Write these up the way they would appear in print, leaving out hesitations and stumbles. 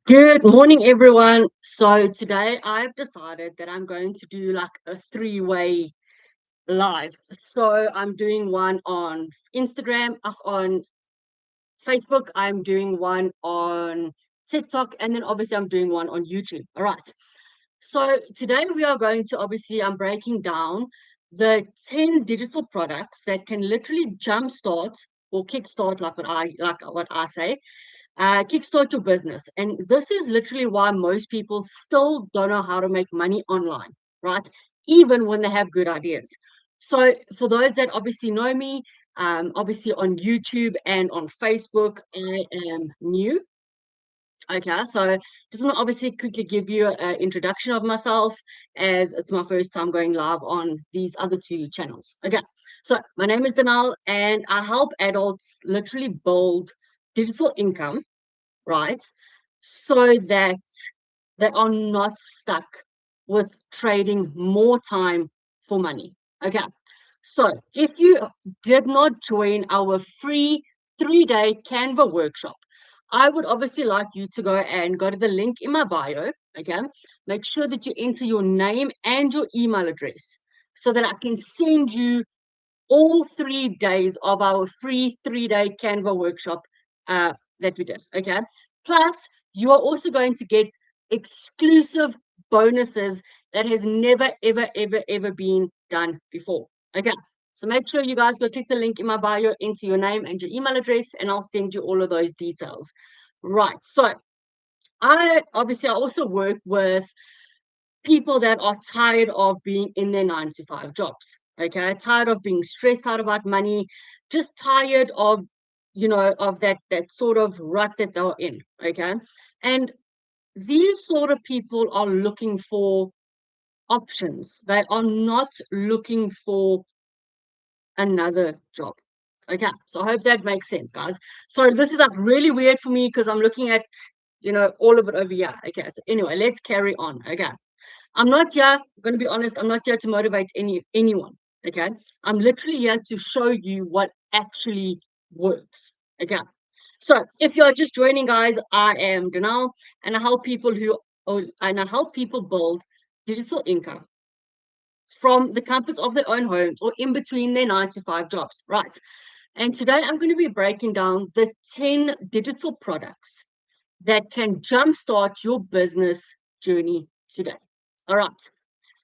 Good morning, everyone. So today I've decided that I'm going to do like a three-way live. So I'm doing one on Instagram, on Facebook, I'm doing one on TikTok, and then obviously I'm doing one on YouTube. All right. So today we are going to I'm breaking down the 10 digital products that can literally jumpstart or kickstart, like what I say, kickstart your business. And this is literally why most people still don't know how to make money online, right? Even when they have good ideas. So, for those that obviously know me, obviously on YouTube and on Facebook, I am new. Okay, so just want to obviously quickly give you an introduction of myself as it's my first time going live on these other two channels. Okay, so my name is Danal and I help adults literally build digital income, right? So that they are not stuck with trading more time for money. Okay. So if you did not join our free 3-day Canva workshop, I would obviously like you to go to the link in my bio. Okay. Make sure that you enter your name and your email address so that I can send you all 3 days of our free 3-day Canva workshop that we did. Okay. Plus, you are also going to get exclusive bonuses that has never, ever, ever, ever been done before. Okay. So make sure you guys go click the link in my bio, enter your name and your email address, and I'll send you all of those details. Right. So I also work with people that are tired of being in their 9 to 5 jobs. Okay, tired of being stressed out about money, just tired of of that sort of rut that they're in. Okay, and these sort of people are looking for options. They are not looking for another job. Okay, so I hope that makes sense, guys. So this is like really weird for me because I'm looking at all of it over here. Okay, so anyway, let's carry on. Okay. I'm not here, I'm going to be honest, I'm not here to motivate anyone. Okay. I'm literally here to show you what actually works. Okay. So if you're just joining, guys, I am Danal and I help people build digital income from the comfort of their own homes or in between their 9 to 5 jobs. Right. And today I'm going to be breaking down the 10 digital products that can jumpstart your business journey today. All right.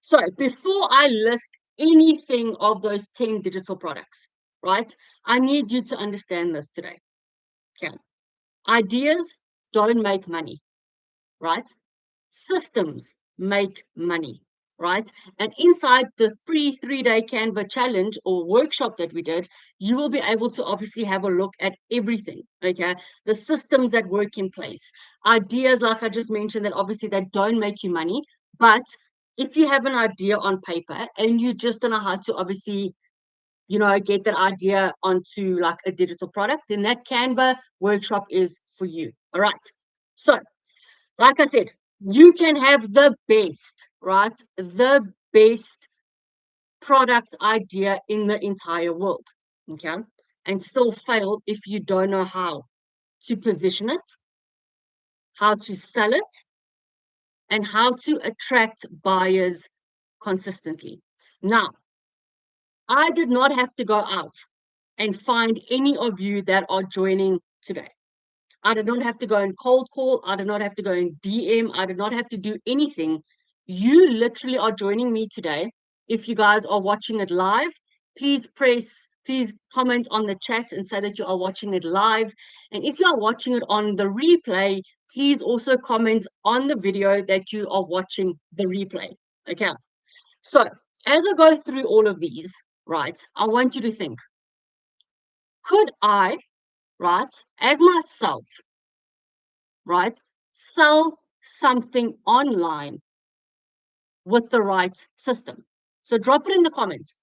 So before I list anything of those 10 digital products, right, I need you to understand this today. Okay. Ideas don't make money, right? Systems make money, right? And inside the free 3-day Canva challenge or workshop that we did, you will be able to obviously have a look at everything, okay? The systems that work in place, ideas like I just mentioned that obviously that don't make you money, but if you have an idea on paper and you just don't know how to obviously get that idea onto like a digital product, then that Canva workshop is for you. All right. So like I said, you can have the best, right? The best product idea in the entire world, okay? And still fail if you don't know how to position it, how to sell it, and how to attract buyers consistently. Now, I did not have to go out and find any of you that are joining today. I did not have to go and cold call. I did not have to go and DM. I did not have to do anything. You literally are joining me today. If you guys are watching it live, please comment on the chat and say that you are watching it live. And if you are watching it on the replay, please also comment on the video that you are watching the replay. Okay. So as I go through all of these, right, I want you to think, could I, right, as myself, right? Sell something online with the right system. So drop it in the comments.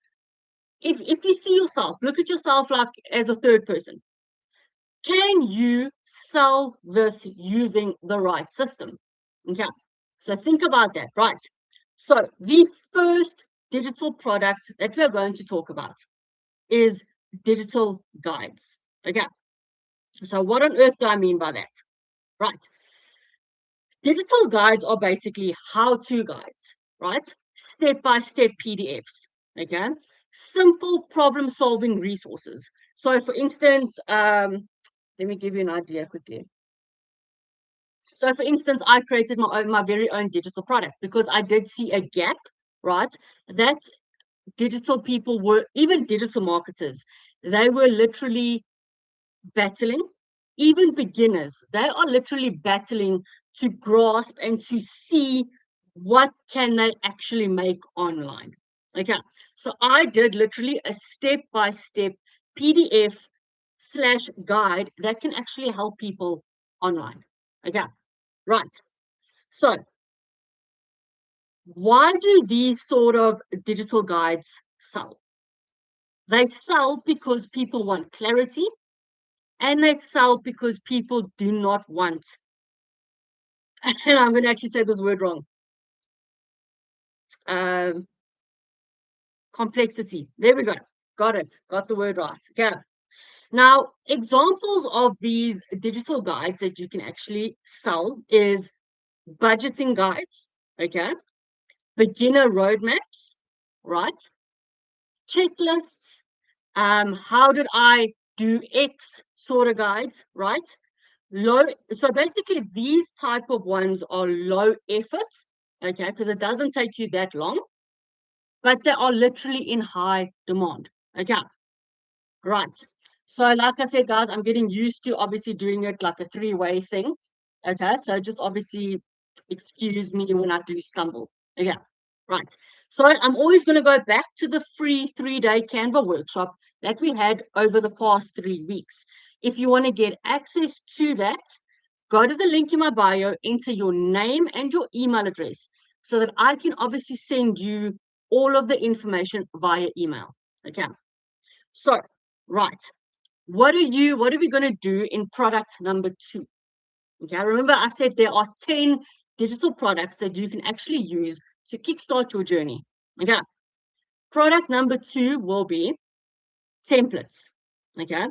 If you see yourself, look at yourself like as a third person. Can you sell this using the right system? Okay. So think about that, right? So the first digital product that we're going to talk about is digital guides. Okay. So what on earth do I mean by that? Right. Digital guides are basically how-to guides, right? Step-by-step PDFs, okay? Simple problem-solving resources. So for instance, let me give you an idea quickly. So for instance, I created my very own digital product because I did see a gap, right? That digital people were, even digital marketers, they were literally battling, even beginners, they are literally battling to grasp and to see what can they actually make online. Okay, so I did literally a step-by-step PDF slash guide that can actually help people online. Okay, right. So why do these sort of digital guides sell? They sell because people want clarity, and they sell because people do not want, and I'm going to actually say this word wrong, um, complexity. There we go. Got it. Got the word right. Okay. Now, examples of these digital guides that you can actually sell is budgeting guides, okay, beginner roadmaps, right, checklists, how did I do X sort of guides, right? Low, so basically these type of ones are low effort, okay, because it doesn't take you that long, but they are literally in high demand. Okay, right. So like I said, guys, I'm getting used to obviously doing it like a three-way thing. Okay, so just obviously excuse me when I do stumble. Okay, right. So I'm always going to go back to the free 3-day Canva workshop that we had over the past 3 weeks. If you want to get access to that, go to the link in my bio, enter your name and your email address so that I can obviously send you all of the information via email. Okay. So, right. What are we going to do in product number 2? Okay. Remember I said there are 10 digital products that you can actually use to kickstart your journey. Okay. Product number 2 will be templates. Okay.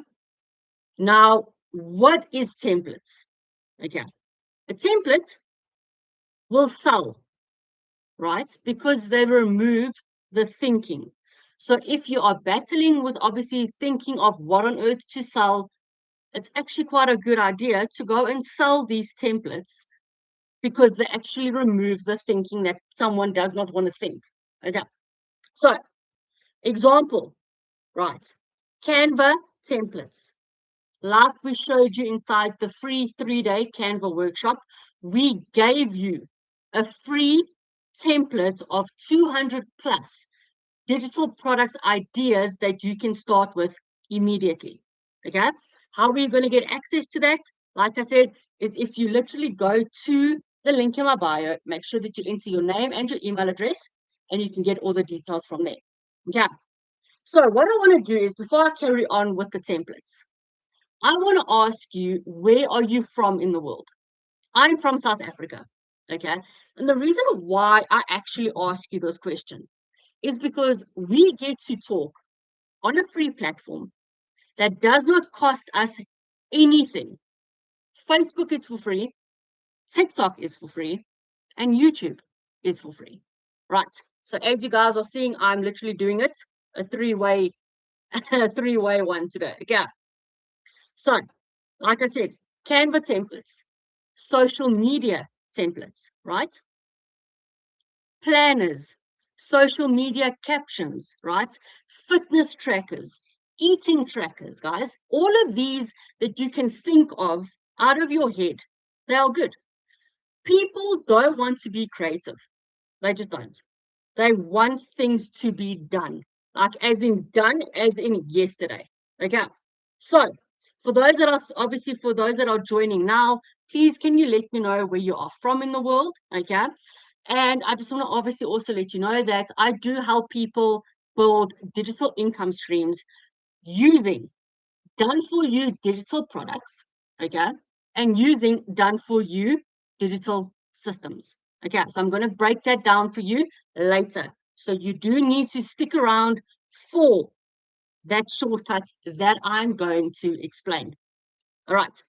Now, what is templates? Okay. A template will sell, right? Because they remove the thinking. So if you are battling with obviously thinking of what on earth to sell, it's actually quite a good idea to go and sell these templates because they actually remove the thinking that someone does not want to think. Okay. So, example, right? Canva templates. Like we showed you inside the free 3-day Canva workshop, we gave you a free template of 200 plus digital product ideas that you can start with immediately. Okay. How are you going to get access to that? Like I said, is if you literally go to the link in my bio, make sure that you enter your name and your email address, and you can get all the details from there. Okay. So what I want to do is before I carry on with the templates, I want to ask you, where are you from in the world? I'm from South Africa. Okay. And the reason why I actually ask you this question is because we get to talk on a free platform that does not cost us anything. Facebook is for free, TikTok is for free, and YouTube is for free. Right. So as you guys are seeing, I'm literally doing it a three-way, a three-way one today. Okay. So, like I said, Canva templates, social media templates, right? Planners, social media captions, right? Fitness trackers, eating trackers, guys. All of these that you can think of out of your head, they are good. People don't want to be creative. They just don't. They want things to be done, like as in done, as in yesterday. Okay. So, for those that are obviously for those that are joining now, please can you let me know where you are from in the world? Okay. And I just want to obviously also let you know that I do help people build digital income streams using done for you digital products, okay, and using done for you digital systems. Okay, so I'm going to break that down for you later. So you do need to stick around for that shortcut that I'm going to explain. All right.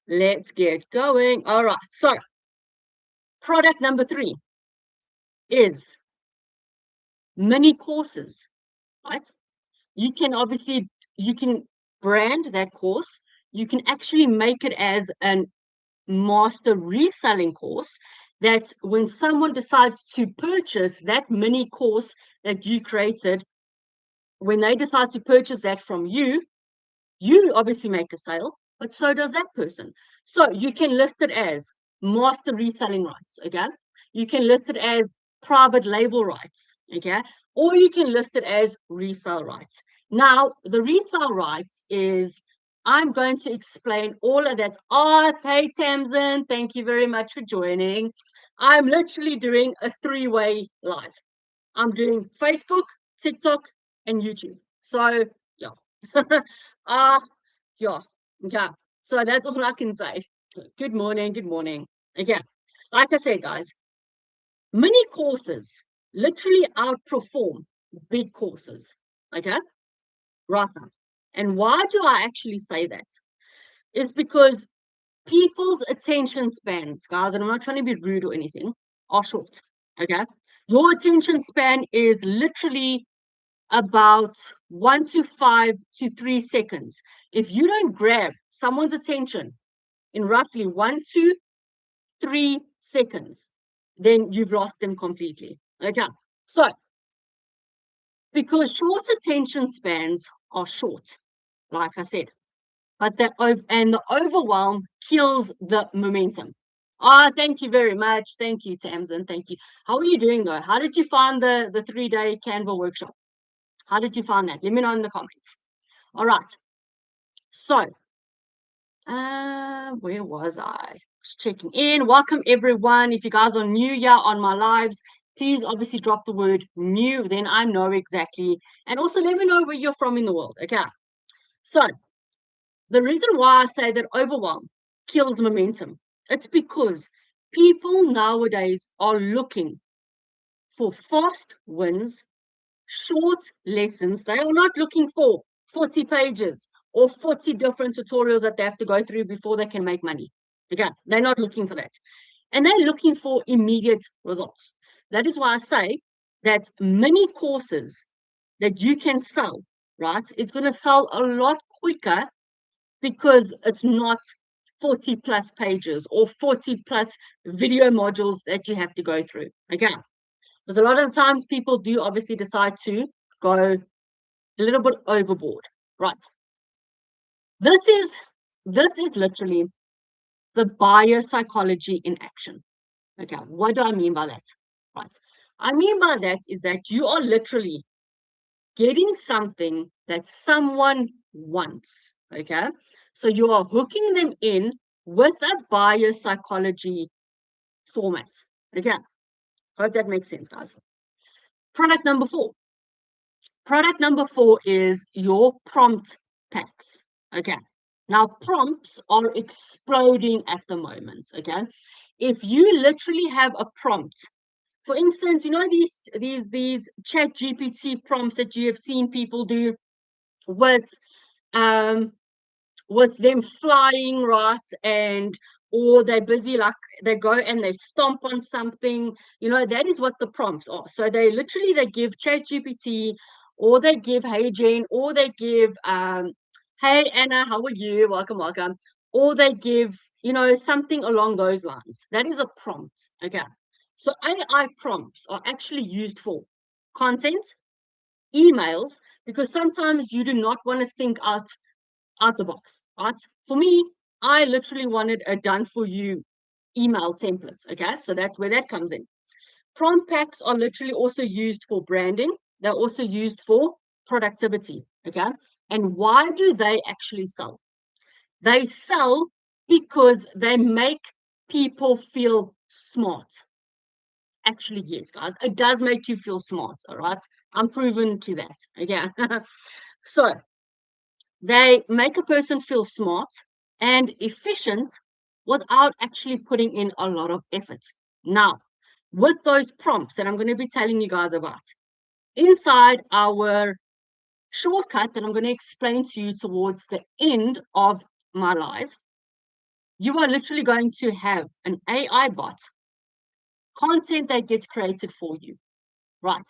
let's get going. All right. So, product number 3 is mini courses, right? You can obviously you can brand that course. You can actually make it as an master reselling course that when someone decides to purchase that mini course that you created, when they decide to purchase that from you, you obviously make a sale, but so does that person. So you can list it as master reselling rights, okay? You can list it as private label rights, okay? Or you can list it as resale rights. Now, the resale rights is I'm going to explain all of that. Oh, hey, Tamsin, thank you very much for joining. I'm literally doing a 3-way live. I'm doing Facebook, TikTok, and YouTube. So, yeah. uh, yeah. Okay. So that's all I can say. Good morning. Good morning. Again, like I said, guys, mini courses literally outperform big courses. Okay. Right now. And why do I actually say that? Is because people's attention spans, guys, and I'm not trying to be rude or anything, are short. Okay. Your attention span is literally about 1 to 5 to 3 seconds. If you don't grab someone's attention in roughly 1 to 3 seconds, then you've lost them completely. Okay. So, because short attention spans are short, like I said, but the overwhelm kills the momentum. Oh, thank you very much. Thank you, Tamsin. Thank you. How are you doing though? How did you find the 3-day Canva workshop? How did you find that? Let me know in the comments. All right. So, where was I? Just checking in. Welcome everyone. If you guys are new here on my lives, please obviously drop the word new, then I know exactly. And also let me know where you're from in the world. Okay. So the reason why I say that overwhelm kills momentum, it's because people nowadays are looking for fast wins, short lessons. They are not looking for 40 pages or 40 different tutorials that they have to go through before they can make money. Okay, they're not looking for that. And they're looking for immediate results. That is why I say that many courses that you can sell, right, it's going to sell a lot quicker because it's not 40 plus pages or 40 plus video modules that you have to go through. Okay. Because a lot of the times people do obviously decide to go a little bit overboard. Right. This is literally the buyer psychology in action. Okay. What do I mean by that? Right. I mean by that is that you are literally getting something that someone wants. Okay. So you are hooking them in with a buyer psychology format. Okay. Hope that makes sense, guys. Product number 4. Product number 4 is your prompt packs. Okay. Now, prompts are exploding at the moment. Okay. If you literally have a prompt, for instance, you know these chat GPT prompts that you have seen people do with um with them flying, right? And or they're busy, like they go and they stomp on something, that is what the prompts are. So they give chat GPT, or they give hey Jane, or they give hey Anna, how are you, welcome, welcome, or they give something along those lines. That is a prompt. Okay. So AI prompts are actually used for content, emails, because sometimes you do not want to think out the box, right? For me, I literally wanted a done for you email template. Okay, so that's where that comes in. Prompt packs are literally also used for branding. They're also used for productivity. Okay, and why do they actually sell? They sell because they make people feel smart. Actually, yes, guys, it does make you feel smart. All right, I'm proven to that. Okay, so they make a person feel smart and efficient without actually putting in a lot of effort. Now, with those prompts that I'm going to be telling you guys about, inside our shortcut that I'm going to explain to you towards the end of my live, You are literally going to have an AI bot, content that gets created for you, right?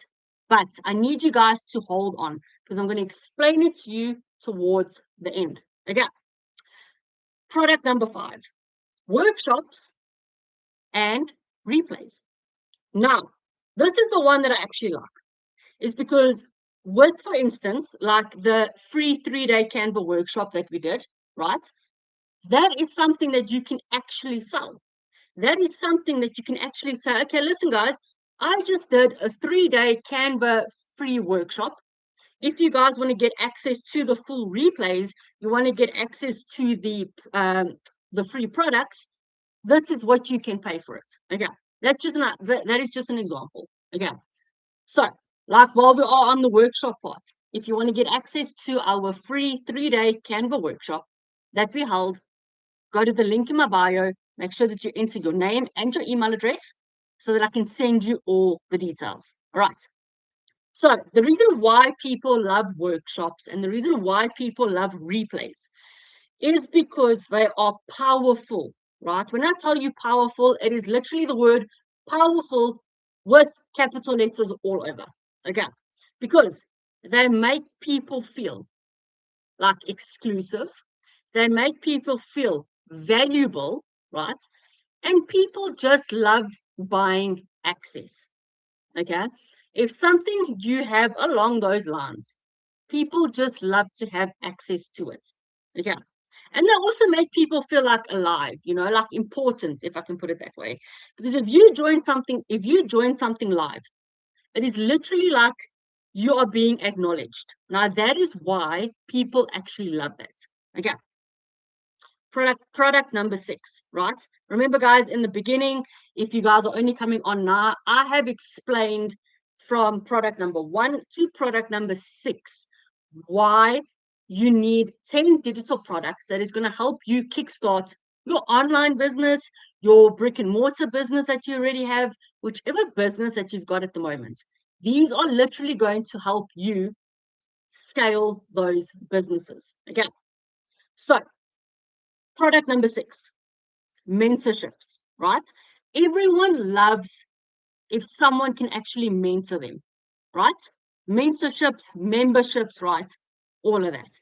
But I need you guys to hold on because I'm going to explain it to you towards the end. Okay. Product number 5, workshops and replays. Now, this is the one that I actually like, is because with, for instance, like the free 3-day Canva workshop that we did, right? That is something that you can actually sell. That is something that you can actually say, okay, listen, guys, I just did a 3-day Canva free workshop. If you guys want to get access to the full replays, you want to get access to the free products, this is what you can pay for it. Okay, that's just not that is just an example. Okay, so like while we are on the workshop part, if you want to get access to our free 3-day Canva workshop that we held, go to the link in my bio, make sure that you enter your name and your email address so that I can send you all the details. All right. So the reason why people love workshops and the reason why people love replays is because they are powerful, right? When I tell you powerful, it is literally the word powerful with capital letters all over. Okay. Because they make people feel like exclusive. They make people feel valuable, right? And people just love buying access. Okay. If something you have along those lines, people just love to have access to it. Okay. And they also make people feel like alive, like important, if I can put it that way. Because if you join something live, it is literally like you are being acknowledged. Now, that is why people actually love that. Okay. Product number 6, right? Remember, guys, in the beginning, if you guys are only coming on now, I have explained from product number 1 to product number 6 why you need 10 digital products that is going to help you kickstart your online business, your brick and mortar business that you already have, whichever business that you've got at the moment. These are literally going to help you scale those businesses. Okay. So product number 6, mentorships, right? Everyone loves if someone can actually mentor them, right? Mentorships, memberships, right? All of that.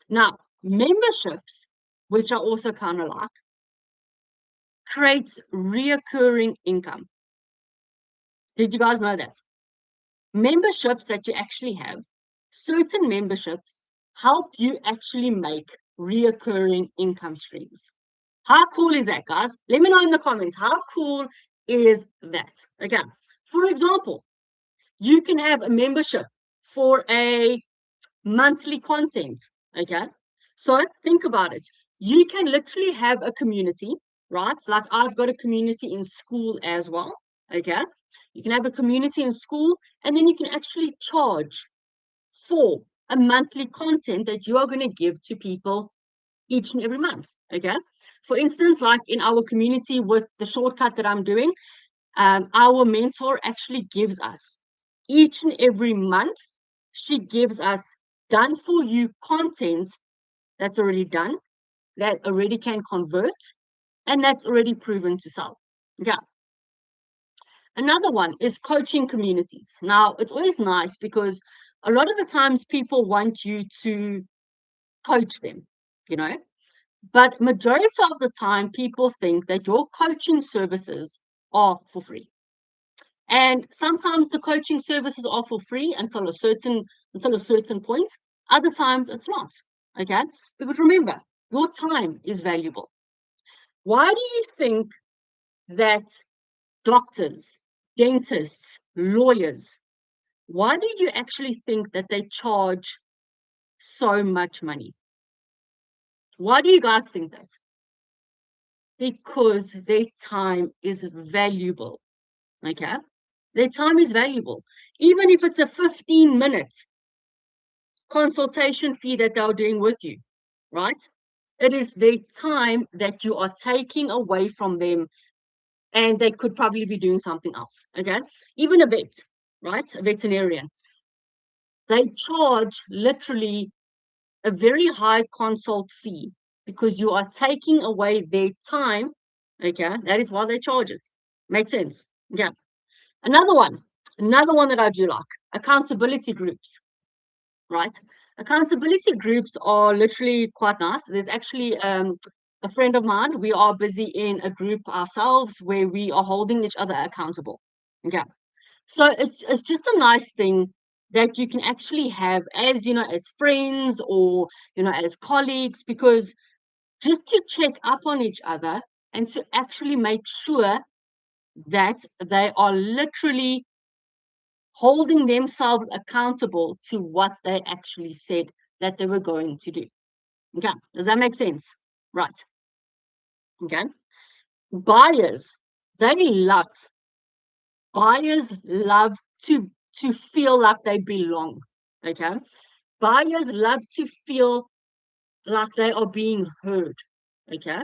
Now, memberships, which I also kind of like, creates reoccurring income. Did you guys know that? Memberships that you actually have, certain memberships help you actually make reoccurring income streams. How cool is that, guys? Let me know in the comments. How cool is that? Okay. For example, you can have a membership for a monthly content. Okay. So think about it. You can literally have a community, right? Like I've got a community in school as well. Okay. You can have a community in school, and then you can actually charge for a monthly content that you are going to give to people each and every month. Okay. For instance, like in our community with the shortcut that I'm doing, our mentor actually gives us each and every month, she gives us done for you content that's already done, that already can convert, and that's already proven to sell. Yeah. Another one is coaching communities. Now, it's always nice because a lot of the times people want you to coach them, you know, but majority of the time people think that your coaching services are for free. And sometimes the coaching services are for free until a certain point. Other times it's not. Okay. Because remember, your time is valuable. Why do you think that doctors, dentists, lawyers, why do you actually think that they charge so much money? Why do you guys think that? Because their time is valuable. Okay. Their time is valuable. Even if it's a 15-minute consultation fee that they're doing with you, right? It is their time that you are taking away from them, and they could probably be doing something else. Okay. Even a vet, right? A veterinarian. They charge literally a very high consult fee because you are taking away their time. Okay, that is why they charge it. Makes sense. Okay. Another one, another one that I do like, accountability groups, right? Accountability groups are literally quite nice. There's actually a friend of mine. We are busy in a group ourselves where we are holding each other accountable. Okay. So it's just a nice thing that you can actually have as as friends or as colleagues, because just to check up on each other and to actually make sure that they are literally holding themselves accountable to what they actually said that they were going to do. Okay, does that make sense? Right. Okay. Buyers, they love, buyers love to feel like they belong. Okay. Buyers love to feel like they are being heard. Okay.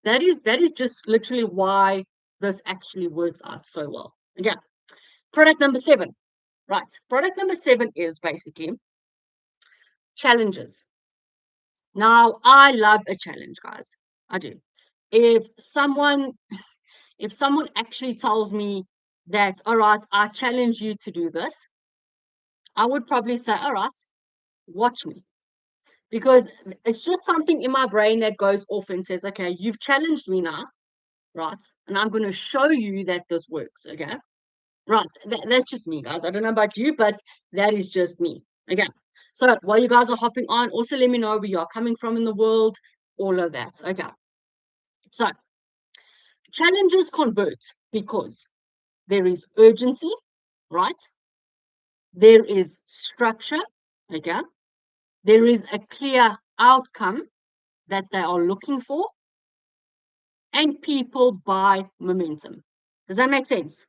That is just literally why this actually works out so well. Okay. Product number 7. Right. Product number 7 is basically challenges. Now, I love a challenge, guys. I do. If someone if someone actually tells me that, all right, I challenge you to do this, I would probably say, all right, watch me. Because it's just something in my brain that goes off and says, okay, you've challenged me now, right? And I'm going to show you that this works, okay? Right. That's just me, guys. I don't know about you, but that is just me. Okay. So while you guys are hopping on, also let me know where you are coming from in the world, all of that. Okay. So challenges convert because there is urgency, right? There is structure, okay? There is a clear outcome that they are looking for, and people buy momentum. Does that make sense?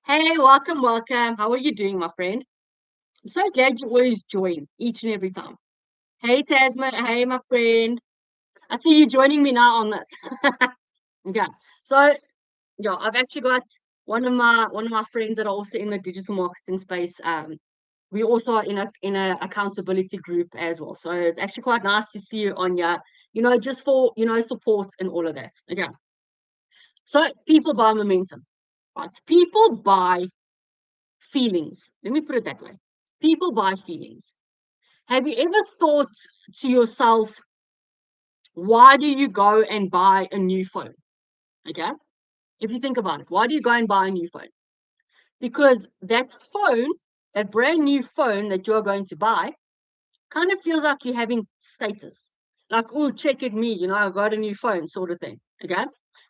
Hey, welcome, welcome. How are you doing, my friend? I'm so glad you always join each and every time. Hey, Tasman. Hey, my friend. I see you joining me now on this. Okay. So yeah, I've actually got one of my friends that are also in the digital marketing space. We also are in a accountability group as well. So it's actually quite nice to see you on your, just for support and all of that. Okay. So people buy momentum, right? People buy feelings. Let me put it that way. People buy feelings. Have you ever thought to yourself, why do you go and buy a new phone? Okay. If you think about it, why do you go and buy a new phone? Because that phone, that brand new phone that you're going to buy, kind of feels like you're having status. Like, oh, check it me, I got a new phone, sort of thing. Okay.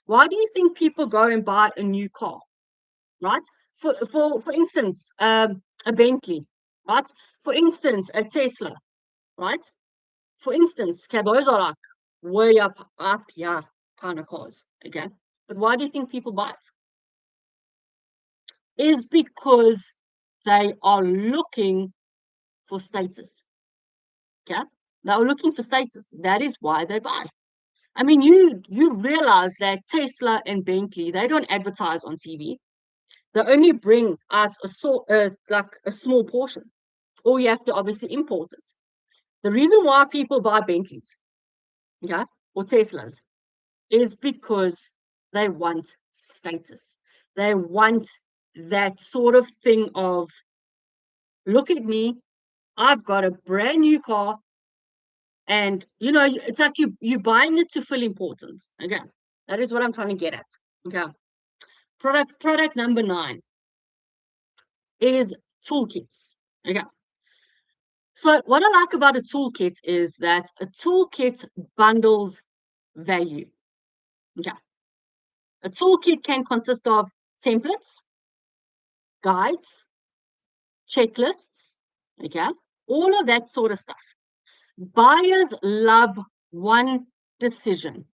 Why do you think people go and buy a new car? Right? For instance, a Bentley, right? For instance, a Tesla, right? For instance, okay, those are like way up, yeah, kind of cars. Okay. But why do you think people buy it? Is because they are looking for status. Okay. They are looking for status. That is why they buy. I mean, you realize that Tesla and Bentley, they don't advertise on TV. They only bring out like a small portion, or you have to obviously import it. The reason why people buy Bentleys, yeah, or Teslas, is because they want status. They want that sort of thing of, look at me, I've got a brand new car, and it's like you buying it to feel important. Okay, that is what I'm trying to get at. Okay, product number 9 is toolkits. Okay, so what I like about a toolkit is that a toolkit bundles value. Okay, a toolkit can consist of templates, guides, checklists. Okay, all of that sort of stuff. Buyers love one decision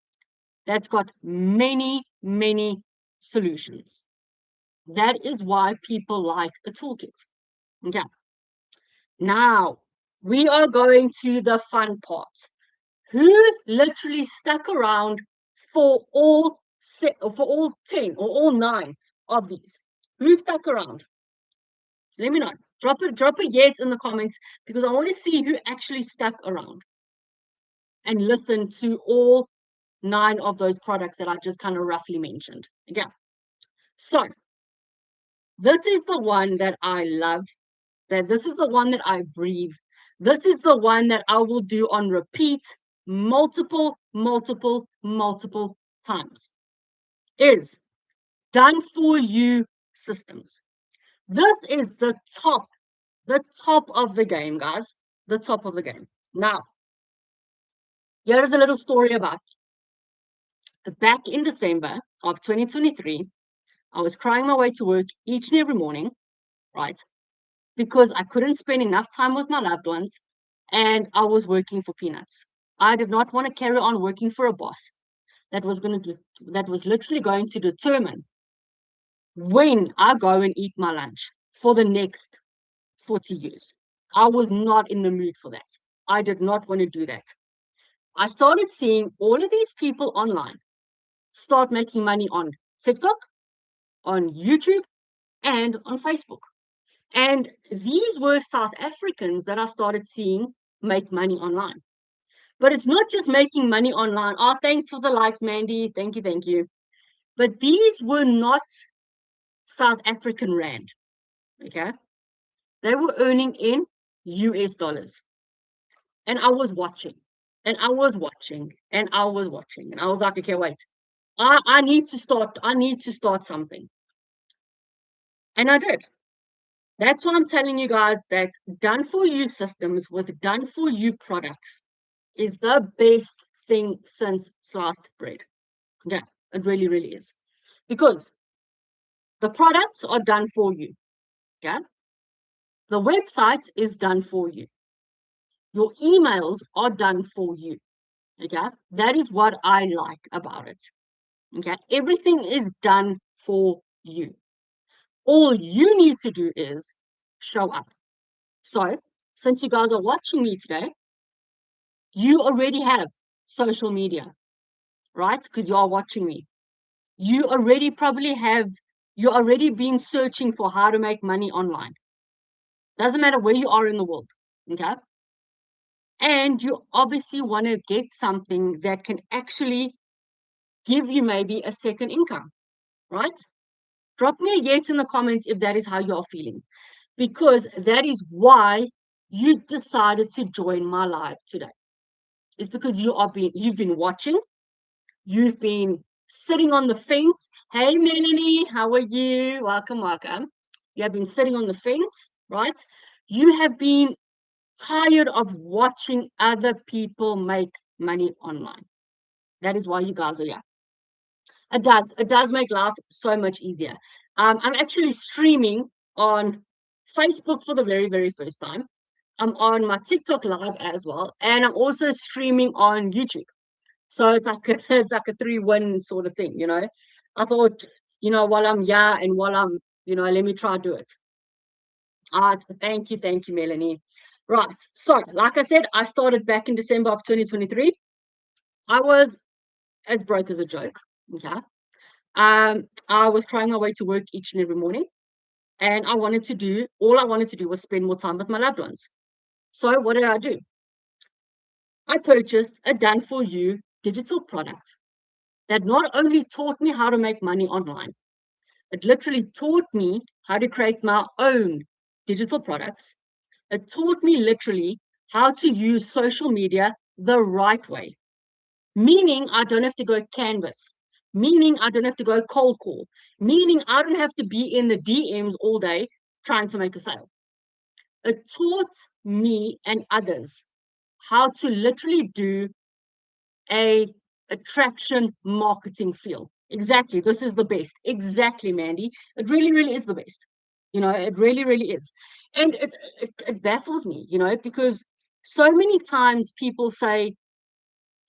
that's got many, many solutions. That is why people like a toolkit. Okay. Now we are going to the fun part. Who literally stuck around for all 10 or all 9 of these? Who stuck around? Let me know. Drop a yes in the comments, because I want to see who actually stuck around. and listen to all 9 of those products that I just kind of roughly mentioned. Okay. So this is the one that I love, that this is the one that I breathe. This is the one that I will do on repeat multiple, multiple, multiple times. Is done for you systems. This is the top of the game, guys. The top of the game. Now, here is a little story about back in December of 2023. I was crying my way to work each and every morning, right? Because I couldn't spend enough time with my loved ones and I was working for peanuts. I did not want to carry on working for a boss that was that was literally going to determine when I go and eat my lunch for the next 40 years. I was not in the mood for that. I did not want to do that. I started seeing all of these people online start making money on TikTok, on YouTube, and on Facebook. And these were South Africans that I started seeing make money online. But it's not just making money online. Oh, thanks for the likes, Mandy. Thank you, thank you. But these were not South African rand. Okay. They were earning in US dollars. And I was watching. And I was watching. And I was watching. And I was like, okay, wait. I need to start something. And I did. That's why I'm telling you guys that done for you systems with done for you products is the best thing since sliced bread. Yeah, it really, really is. Because the products are done for you. Yeah. The website is done for you. Your emails are done for you. Okay. That is what I like about it. Okay. Everything is done for you. All you need to do is show up. So, since you guys are watching me today, you already have social media, right? Because you are watching me. You already probably have, you're already been searching for how to make money online. Doesn't matter where you are in the world, okay? And you obviously want to get something that can actually give you maybe a second income, right? Drop me a yes in the comments if that is how you're feeling, because that is why you decided to join my live today. It's because you've been watching, you've been sitting on the fence. Hey Melanie, how are you? Welcome, welcome. You have been sitting on the fence, right? You have been tired of watching other people make money online. That is why you guys are here. It does make life so much easier. I'm actually streaming on Facebook for the very, very first time. I'm on my TikTok live as well, and I'm also streaming on YouTube. So it's like it's like a 3-1 sort of thing, you know. I thought, while I'm here and while I'm, let me try do it. Thank you, Melanie. Right. So, like I said, I started back in December of 2023. I was as broke as a joke. Okay. I was crying my way to work each and every morning, and all I wanted to do was spend more time with my loved ones. So, what did I do? I purchased a done for you digital product that not only taught me how to make money online, it literally taught me how to create my own digital products. It taught me literally how to use social media the right way, meaning I don't have to go canvas, meaning I don't have to go cold call, meaning I don't have to be in the DMs all day trying to make a sale. It taught me and others how to literally do a attraction marketing field. Exactly. This is the best. Exactly, Mandy. It really, really is the best. It really, really is. And it baffles me, because so many times people say,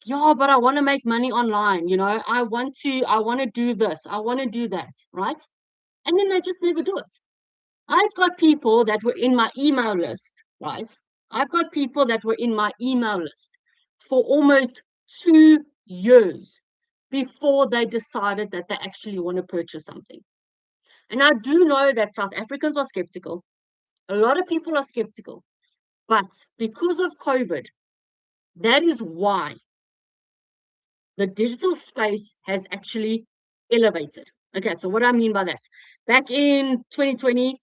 yeah, but I want to make money online, I want to do this, I want to do that, right? And then they just never do it. I've got people that were in my email list, right? I've got people that were in my email list for almost 2 years before they decided that they actually want to purchase something. And I do know that South Africans are skeptical. A lot of people are skeptical. But because of COVID, that is why the digital space has actually elevated. Okay, so what I mean by that, back in 2020,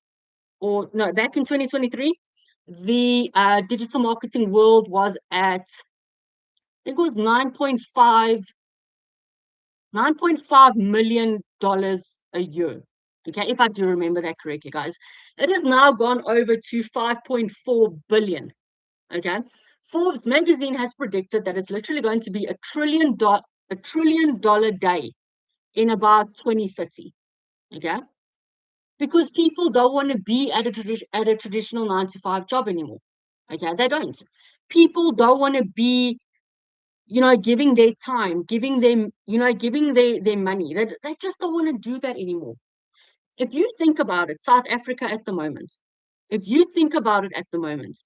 or no, back in 2023, the digital marketing world was at, I think it was $9.5 million a year. Okay, if I do remember that correctly, guys. It has now gone over to 5.4 billion. Okay. Forbes magazine has predicted that it's literally going to be $1 trillion day in about 2030. Okay. Because people don't want to be at a traditional 9 to 5 job anymore. Okay, they don't. People don't want to be, giving their time, giving them, giving their money. They just don't want to do that anymore. If you think about it, South Africa at the moment, if you think about it at the moment,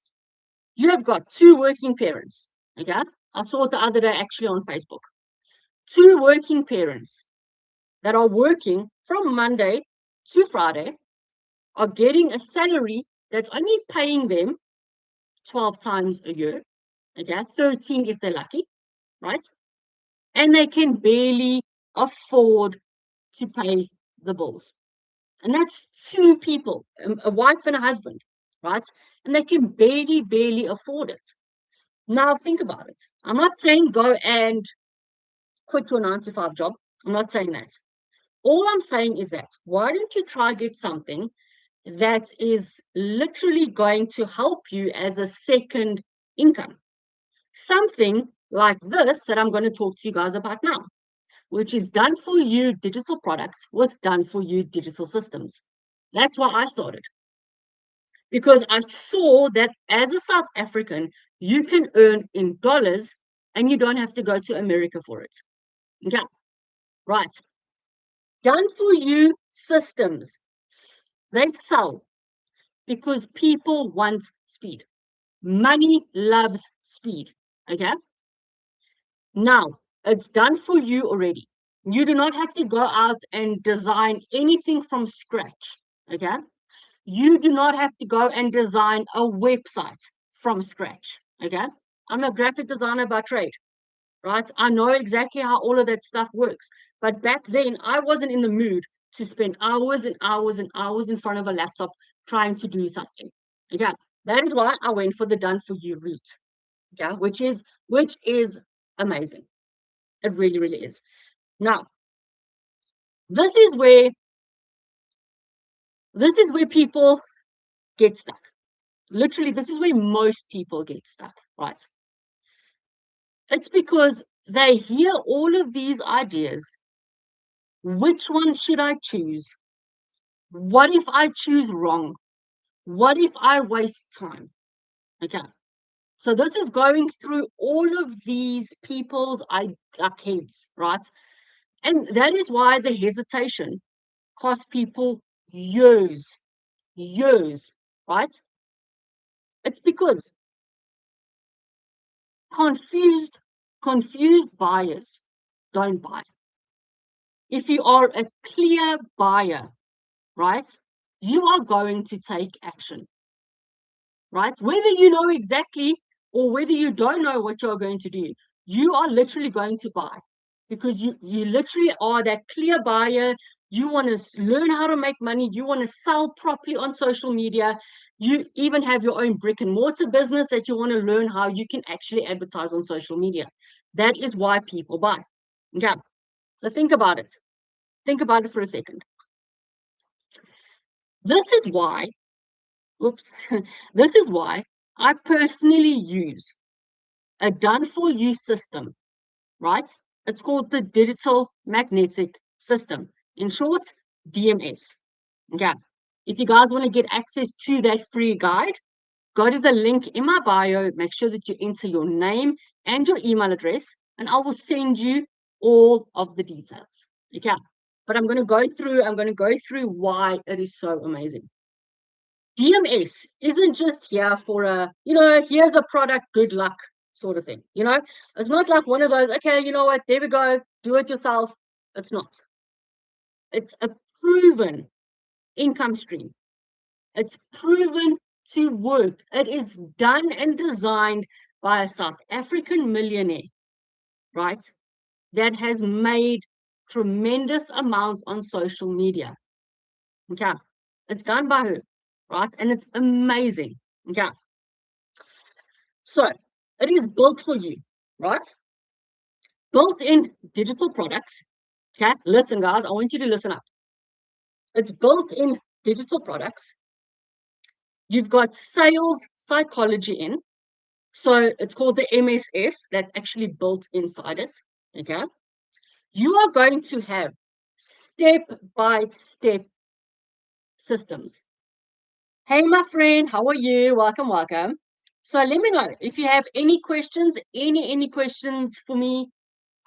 you have got two working parents. Okay. I saw it the other day actually on Facebook. Two working parents that are working from Monday to Friday are getting a salary that's only paying them 12 times a year. Okay. 13 if they're lucky, right? And they can barely afford to pay the bills. And that's two people, a wife and a husband, right? And they can barely afford it. Now think about it. I'm not saying go and quit your 9 to 5 job. I'm not saying that. All I'm saying is that why don't you try get something that is literally going to help you as a second income? Something like this that I'm going to talk to you guys about now, which is done for you digital products with done for you digital systems. That's why I started, because I saw that as a South African, you can earn in dollars and you don't have to go to America for it. Okay, right. Done for you systems, they sell because people want speed. Money loves speed. Okay, now it's done for you already. You do not have to go out and design anything from scratch. Okay, you do not have to go and design a website from scratch. Okay, I'm a graphic designer by trade, right? I know exactly how all of that stuff works. But back then, I wasn't in the mood to spend hours and hours and hours in front of a laptop trying to do something. Okay, that is why I went for the done for you route. Okay, which is amazing. It really, really is. Now, this is where people get stuck. Literally, this is where most people get stuck, right? It's because they hear all of these ideas. Which one should I choose? What if I choose wrong? What if I waste time? Okay. So this is going through all of these people's heads, right? And that is why the hesitation costs people years, right? It's because confused, confused buyers don't buy. If you are a clear buyer, right, you are going to take action, right? Whether you know exactly or whether you don't know what you're going to do, you are literally going to buy because you literally are that clear buyer. You want to learn how to make money. You want to sell properly on social media. You even have your own brick and mortar business that you want to learn how you can actually advertise on social media. That is why people buy. Okay. So think about it. Think about it for a second. This is why, oops, this is why I personally use a done for you system, right? It's called the digital magnetic system. In short, DMS. Okay. If you guys want to get access to that free guide, go to the link in my bio, make sure that you enter your name and your email address, and I will send you all of the details. Okay. But I'm going to go through why it is so amazing. DMS isn't just here for here's a product, good luck sort of thing. It's not like one of those, okay, you know what, there we go, do it yourself. It's not. It's a proven income stream. It's proven to work. It is done and designed by a South African millionaire, right? that has made tremendous amounts on social media. Okay. It's done by her, right? And it's amazing. Okay. So it is built for you, right? Built in digital products. Okay. Listen, guys, I want you to listen up. It's built in digital products. You've got sales psychology in. So it's called the MSF that's actually built inside it. Okay. You are going to have step by step systems. Hey, my friend, how are you? Welcome, welcome. So let me know if you have any questions, any questions for me.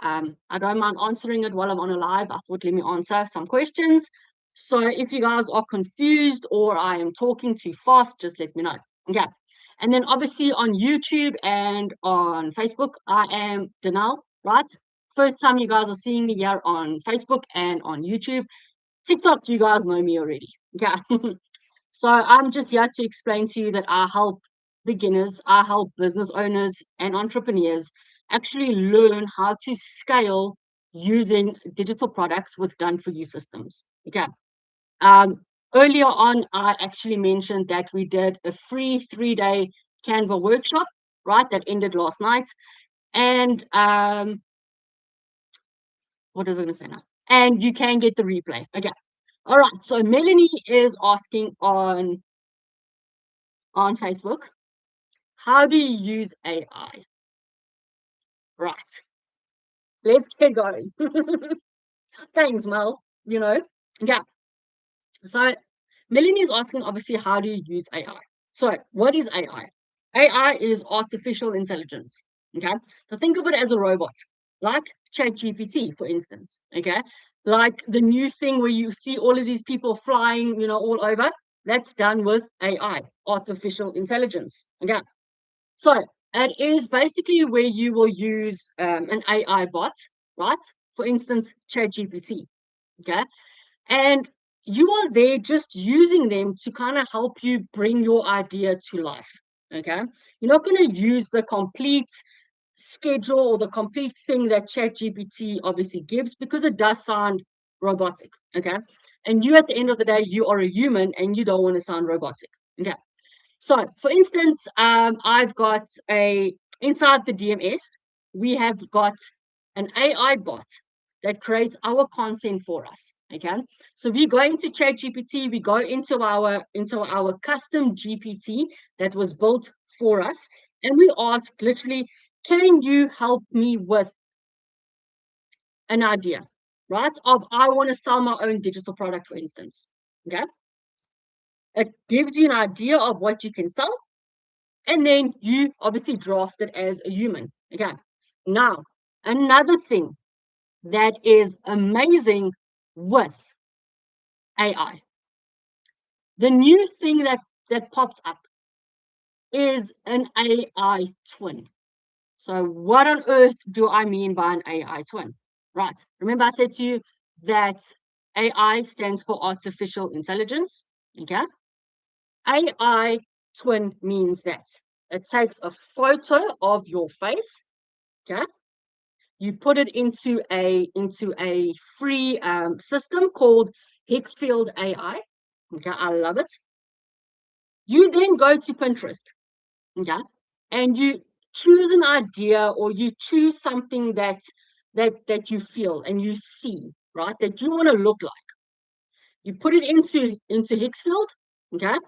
I don't mind answering it while I'm on a live. I thought let me answer some questions. So if you guys are confused or I am talking too fast, just let me know. Okay. And then obviously on YouTube and on Facebook, I am Danelle, right? First time you guys are seeing me here on Facebook and on YouTube. TikTok, you guys know me already. Okay. So I'm just here to explain to you that I help beginners, I help business owners and entrepreneurs actually learn how to scale using digital products with done for you systems. Okay. Um, Earlier on, I actually mentioned that we did a free 3-day Canva workshop, right? That ended last night. And what was I going to say now? And you can get the replay. Okay. All right. So Melanie is asking on Facebook, how do you use AI? Right. Let's get going. Thanks, Mel. Yeah. So Melanie is asking, obviously, how do you use AI? So what is AI? AI is artificial intelligence. Okay. So think of it as a robot, like ChatGPT, for instance. Okay. Like the new thing where you see all of these people flying, all over. That's done with AI, artificial intelligence. Okay. So it is basically where you will use an AI bot, right? For instance, ChatGPT. Okay. And you are there just using them to kind of help you bring your idea to life. Okay. You're not going to use the complete schedule or the complete thing that ChatGPT obviously gives because it does sound robotic. Okay. And you, at the end of the day, you are a human and you don't want to sound robotic. Okay. So, for instance, I've got inside the DMS, we have got an AI bot that creates our content for us. Okay, so we go into ChatGPT, we go into our custom GPT that was built for us, and we ask literally, can you help me with an idea, right? Of I want to sell my own digital product, for instance. Okay, it gives you an idea of what you can sell and then you obviously draft it as a human. Okay. Now, another thing that is amazing with AI, the new thing that popped up is an AI twin. So, what on earth do I mean by an AI twin? Right. Remember, I said to you that AI stands for artificial intelligence. Okay. AI twin means that it takes a photo of your face. Okay. You put it into a free system called Hicksfield AI. Okay, I love it. You then go to Pinterest, okay, and you choose an idea or you choose something that you feel and you see, right, that you want to look like. You put it into Hicksfield, okay,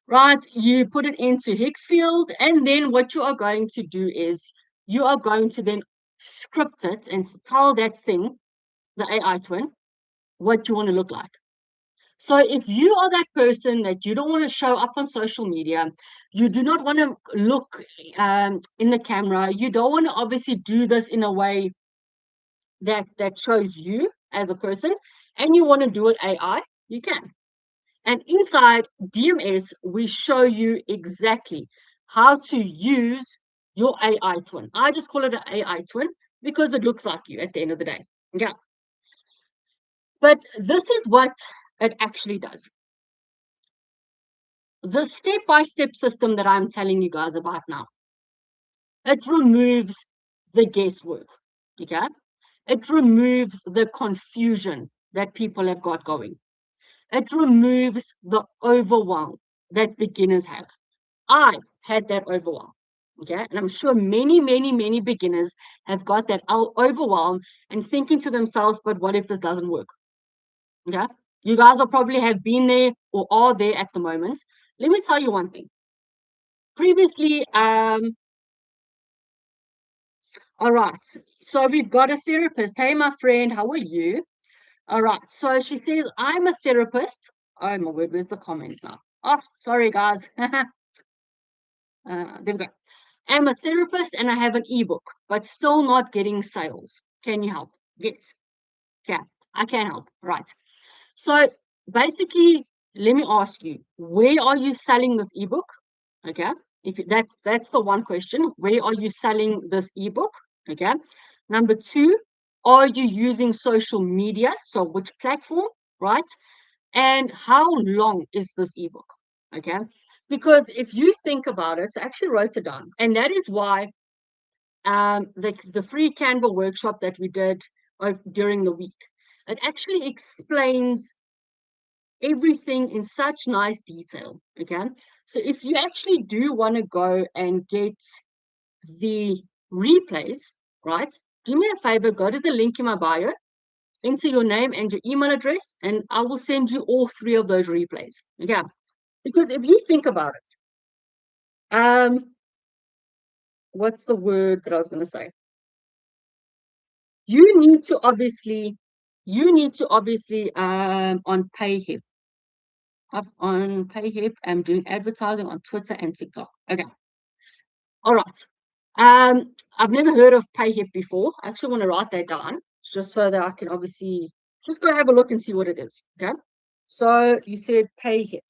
right? You put it into Hicksfield, and then what you are going to do is you are going to then script it and tell that thing, the AI twin, what you want to look like. So if you are that person that you don't want to show up on social media, you do not want to look in the camera, you don't want to obviously do this in a way that shows you as a person, and you want to do it AI, you can. And inside DMS, we show you exactly how to use your AI twin. I just call it an AI twin because it looks like you at the end of the day. Yeah. But this is what it actually does. The step-by-step system that I'm telling you guys about now, it removes the guesswork. Okay. It removes the confusion that people have got going. It removes the overwhelm that beginners have. I had that overwhelm. Okay. And I'm sure many, many, many beginners have got that overwhelm and thinking to themselves, but what if this doesn't work? Okay. You guys will probably have been there or are there at the moment. Let me tell you one thing. Previously, all right. So we've got a therapist. Hey, my friend, how are you? All right. So she says, I'm a therapist. Oh my word, where's the comment now? Oh, sorry, guys. There we go. I'm a therapist and I have an ebook, but still not getting sales. Can you help? Yes. Okay. I can help. Right. So basically, let me ask you, where are you selling this ebook? Okay. If that's the one question. Where are you selling this ebook? Okay. Number two, are you using social media? So which platform, right? And how long is this ebook? Okay. Because if you think about it, I actually wrote it down. And that is why the free Canva workshop that we did during the week, it actually explains everything in such nice detail. Okay. So if you actually do want to go and get the replays, right? Do me a favor, go to the link in my bio, enter your name and your email address, and I will send you all three of those replays. Okay. Because if you think about it, what's the word that I was going to say? You need to obviously, on PayHip, I'm doing advertising on Twitter and TikTok. Okay. All right. I've never heard of PayHip before. I actually want to write that down just so that I can obviously just go have a look and see what it is. Okay. So you said PayHip,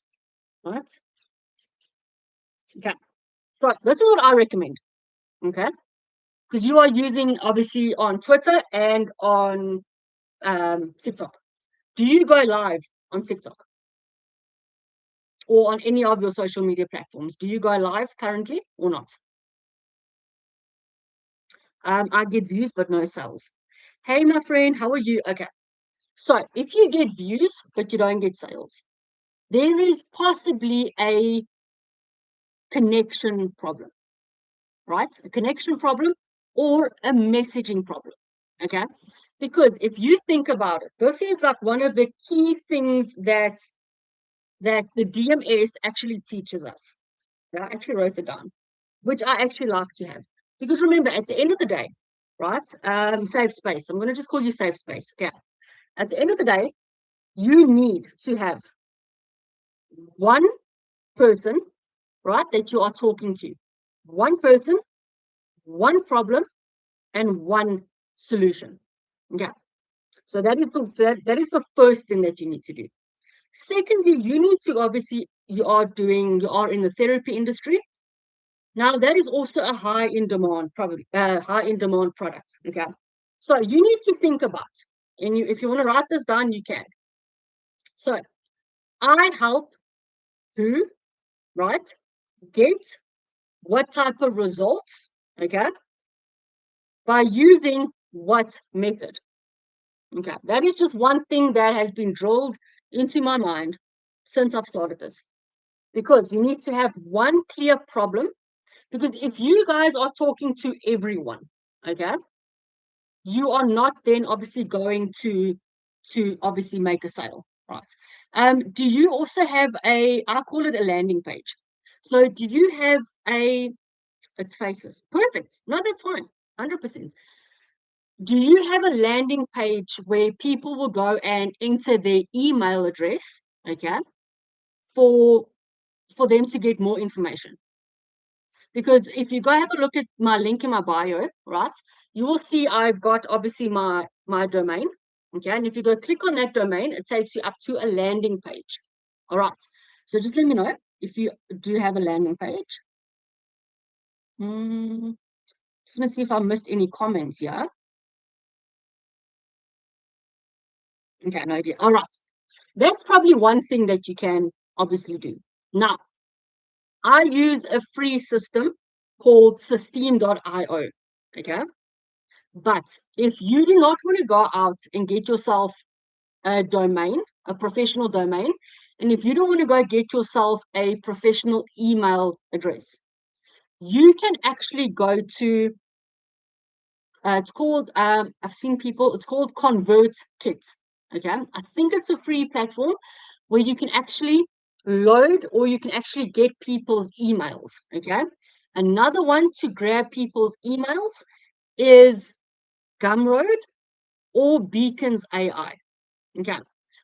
right? Okay. So this is what I recommend. Okay. Because you are using obviously on Twitter and on TikTok. Do you go live on TikTok or on any of your social media platforms? Do you go live currently or not? I get views but no sales. Hey, my friend, how are you? Okay. So if you get views but you don't get sales, there is possibly a connection problem, right? A connection problem or a messaging problem. Okay. Because if you think about it, this is like one of the key things that the DMS actually teaches us. I actually wrote it down, which I actually like to have. Because remember, at the end of the day, right? Safe space. I'm going to just call you safe space. Okay. At the end of the day, you need to have one person, right, that you are talking to. One person, one problem, and one solution. Okay. So that is the first thing that you need to do. Secondly, you need to obviously you are in the therapy industry. Now that is also a high in demand, probably high in demand product. Okay. So you need to think about, and if you want to write this down, you can. So I help who, right, get what type of results, okay, by using what method. Okay. That is just one thing that has been drilled into my mind since I've started this. Because you need to have one clear problem. Because if you guys are talking to everyone, okay, you are not then obviously going to obviously make a sale, right? Do you also have I call it a landing page. So do you have it's faceless? Perfect. No, that's fine. 100%. Do you have a landing page where people will go and enter their email address, okay, for them to get more information? Because if you go have a look at my link in my bio, right, you will see I've got obviously my domain. Okay. And if you go click on that domain, it takes you up to a landing page. All right. So just let me know if you do have a landing page. Just want to see if I missed any comments here. Okay, no idea. All right. That's probably one thing that you can obviously do. Now, I use a free system called Systeme.io. Okay. But if you do not want to go out and get yourself a domain, a professional domain, and if you don't want to go get yourself a professional email address, you can actually go to, it's called, I've seen people, it's called ConvertKit. Okay. I think it's a free platform where you can actually load or you can actually get people's emails. Okay. Another one to grab people's emails is Gumroad or Beacons AI. Okay.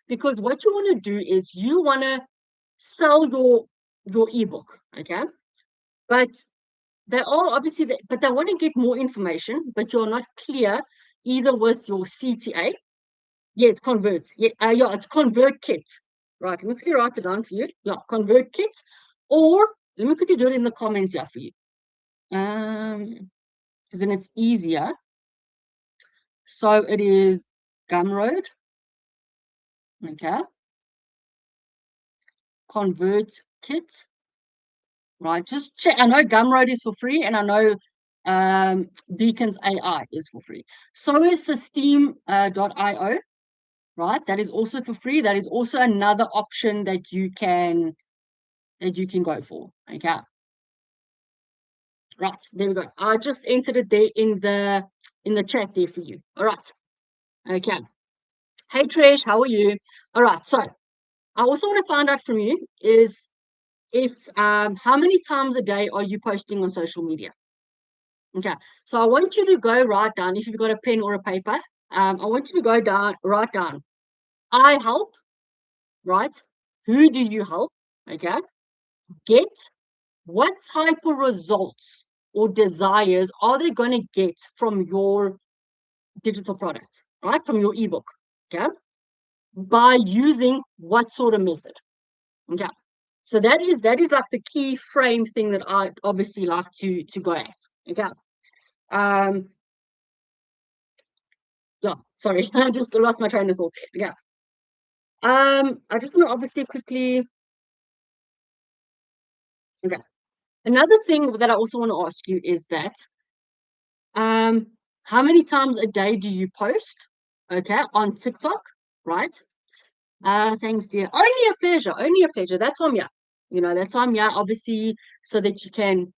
Because what you want to do is you want to sell your ebook. Okay. But they are obviously, but they want to get more information, but you're not clear either with your CTA. Yes, convert. Yeah, yeah, it's ConvertKit. Right, let me quickly write it down for you. Yeah, ConvertKit. Or let me quickly do it in the comments here for you. Because then it's easier. So it is Gumroad. Okay. ConvertKit. Right, just check. I know Gumroad is for free, and I know Beacons AI is for free. So is System.io, right? That is also for free. That is also another option that you can go for. Okay. Right, there we go. I just entered it there in the chat there for you. All right. Okay. Hey Trish, how are you? All right. So I also want to find out from you is if how many times a day are you posting on social media? Okay. So I want you to go write down if you've got a pen or a paper. I want you to go down, write down. I help, right? Who do you help? Okay. Get what type of results or desires are they going to get from your digital product, right? From your ebook, okay? By using what sort of method, okay? So that is like the key frame thing that I obviously like to go at, okay? Um, yeah, sorry, I just lost my train of thought. Yeah. I just want to obviously quickly, okay. Another thing that I also want to ask you is that Um, how many times a day do you post? Okay, on TikTok, right? Thanks, dear. Only a pleasure. Only a pleasure. That's why I'm here. That's why I'm here, obviously, so that you can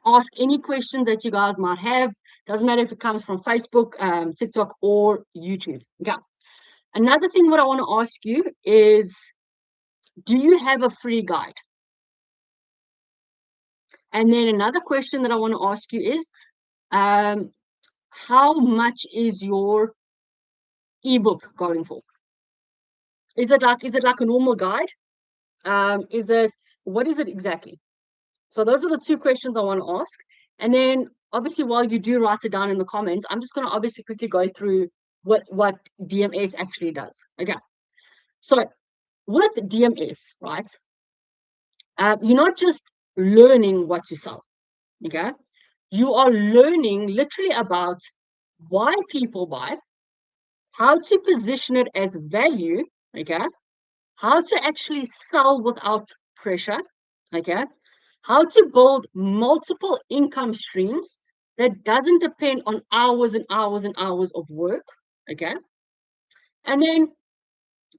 ask any questions that you guys might have. Doesn't matter if it comes from Facebook, TikTok, or YouTube. Okay. Another thing what I want to ask you is, do you have a free guide? And then another question that I want to ask you is, um, how much is your ebook going for? Is it like a normal guide? Is it what is it exactly? So those are the two questions I want to ask. And then obviously while you do write it down in the comments, I'm just gonna obviously quickly go through what DMS actually does. Okay. So with DMS, right? You're not just learning what to sell. Okay. You are learning literally about why people buy, how to position it as value, okay, how to actually sell without pressure, okay, how to build multiple income streams that doesn't depend on hours and hours and hours of work, okay. And then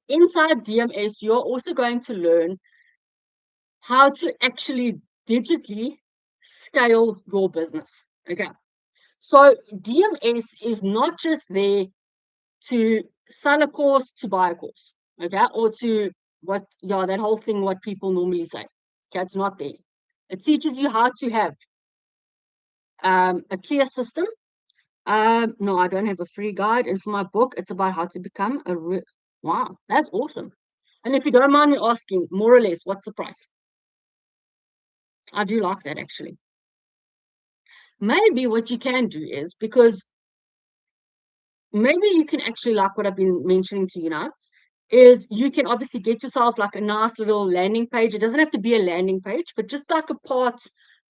inside DMS, you're also going to learn how to actually digitally scale your business, okay. So DMS is not just there to sell a course to buy a course, okay, or to that whole thing what people normally say. Okay, it's not there. It teaches you how to have a clear system. No, I don't have a free guide, and for my book, it's about how to become wow, that's awesome. And if you don't mind me asking, more or less, what's the price? I do like that actually. Maybe what you can do is because maybe you can actually like what I've been mentioning to you now is you can obviously get yourself like a nice little landing page. It doesn't have to be a landing page, but just like a part